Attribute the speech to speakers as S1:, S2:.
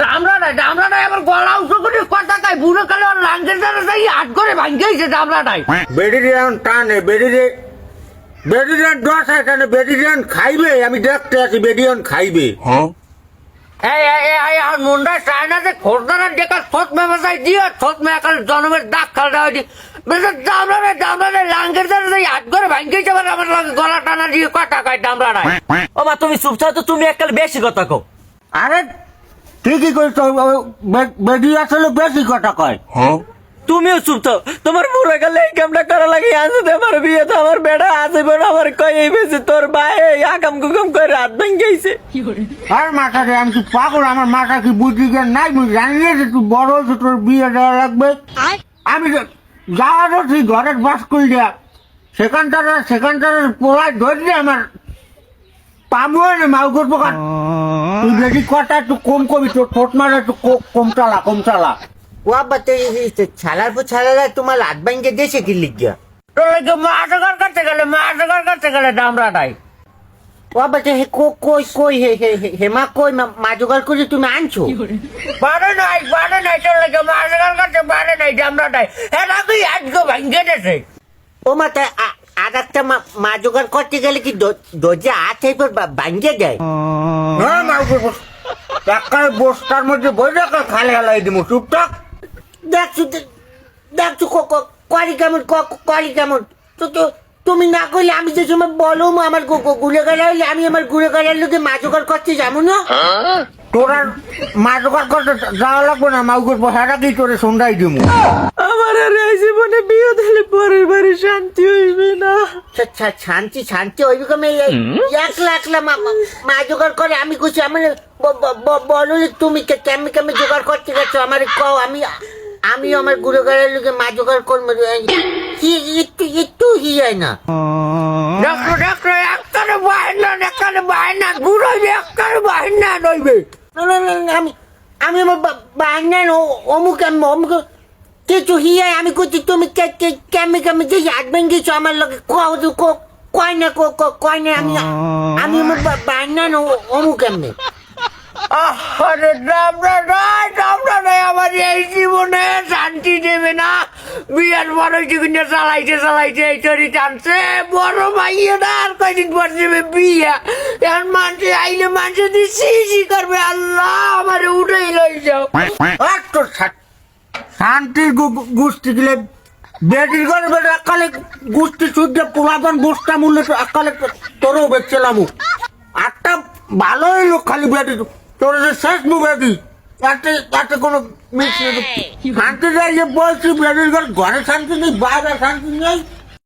S1: ডামরাটাই আবার গলা উঁচু করে কথা কয় বুড়ো কালে আর লাঙ্গের দ্বারা যাই হাত করে ভাঙ্গেছে ডামরাটাই।
S2: বেডিরিয়ান টানে বেডিরিয়ান দশ হয় টানে বেডিরিয়ান খাইবে, আমি দেখতে আছি বেডিরিয়ান খাইবে।
S1: মুন্ডা চায়নাতে খোরদানা ডেকার থত মেমাজাই দিয়ে থত মেকাল জন্মের দাগ খাল দেওয়া দিয়ে ডামরাটাই লাঙ্গের দ্বারা যাই হাত করে ভাঙ্গেছে আবার আমার গলা টানা দিয়ে কথা কয় ডামরাটাই।
S3: ও মা তুমি চুপ থাকো তো, তুমি এককাল বেশি কথা কও।
S2: আরে ঠিকই কই তো, বেডি আসলে বেশি কথা কয়।
S3: তুমিও চুপ থাও, তোমার বুড়ো গেলে এই কামটা করা লাগে আসতে আমার বিয়ে তো আমার বেড়া আছে বড় আমার কই এই বেশি তোর ভাই আকাম কুকাম করে রাত ভাঙ্গাইছে।
S2: আর মাথা রে, আমি কি পাগল? আমার মাথা কি বুদ্ধি জ্ঞান নাই? তুই জানি না যে তুই বড় হয়েছে, তোর বিয়ে দেওয়া লাগবে। আমি যাওয়া তো তুই ঘরের বাস করি দেয়া, সেখানটার পোলায় ধরলে আমার পামুয়ে না মাউ করবো। কারণ তুই বেশি কথা একটু কম কবি, তোর ঠোঁট মারা একটু কম চালা।
S4: ও আব্বা তো ছালার পর ছালারা তোমার লাট ভাঙ্গে দেশে কি লিখিয়া?
S1: তোর লাগে মাছ জোগাড় করতে গেলে ডামরাটাই।
S4: ও আব্বা তো কই হেমা কই মা জোগাড় করে তুমি আনছো?
S1: বাড়ে নাই তোর লাগে মাছ জোগাড় করতে পারে নাই ডামরাটাই। হ্যাঁ তুই আজকে ভাঙ্গে দেছে।
S4: ও মা তাই আর একটা মা জোগাড় করতে গেলে কি দরজা হাত এবার ভাঙ্গে দেয়?
S2: হ্যাঁ মাউ করবো, টাকায় বস্তার মধ্যে বই রাখা খালে হালাই দিব, চুপটাক।
S4: দেখছো করি কেমন তো তুমি না করলে আমি যে সময় বলো আমার গুলে গাড়া হইলে আমি আমার গুলে গাড়ার লোকে মা জোগাড় করতে যাবো না।
S2: তোর আর মা জোগাড় করতে যাওয়া লাগবে না, মাউ করবো হ্যাঁ তোরে সন্ধ্যায় দিব।
S3: আমার আর এই জীবনে বিয়ে দিলে পরের বাড়ি শান্তি হইবে না।
S4: শান্তি ওই রকম একলা মা জোগাড় করে। আমি কিছু আমার বলো তুমি কেমন জোগাড় করতে গেছো আমার কও, আমি আমার গুলো গাড়ার লোকে মা জোগাড় করবো। একটু হিয়ায় না
S1: ডাক্তার একটানে বাহিনা ঘুরাইবে, একটানে বাহিনা নইবে।
S4: আমি আমার বাহিনা অমুক কিছু হিয়ায় আমি করছি। তুমি কেমন যে হাত ভেঙেছো আমার লোকে কয় না আমি আমার বাহিনা অমুক এমনি।
S1: আরে ডামরাটাই আমার এই জীবনে শান্তি দেবে না। বিয়ার বড় চিকিৎসা চালাইতে এই তরি টানছে বড় ভাইয়া না, আর কয়দিন পর দেবে বিয়া। এখন মানুষে আইলে মানুষে দিচ্ছি করবে। আল্লাহ আমার উঠেই লই যাও।
S2: আর তোর শান্তির গোষ্ঠী গেলে বেটির ঘরে বেটে একালে গোষ্ঠী শুদ্ধ পোলাপন গোষ্ঠা মূল্য একালে তোরও বেচছিলাম। একটা ভালোই লোক খালি বেটি, তোর যে শেষ মু বেটি তাতে কোনো মিক্স নেই। শান্তি যাই যে বলছি বেটির ঘরে শান্তি নেই, বাইরে শান্তি নেই।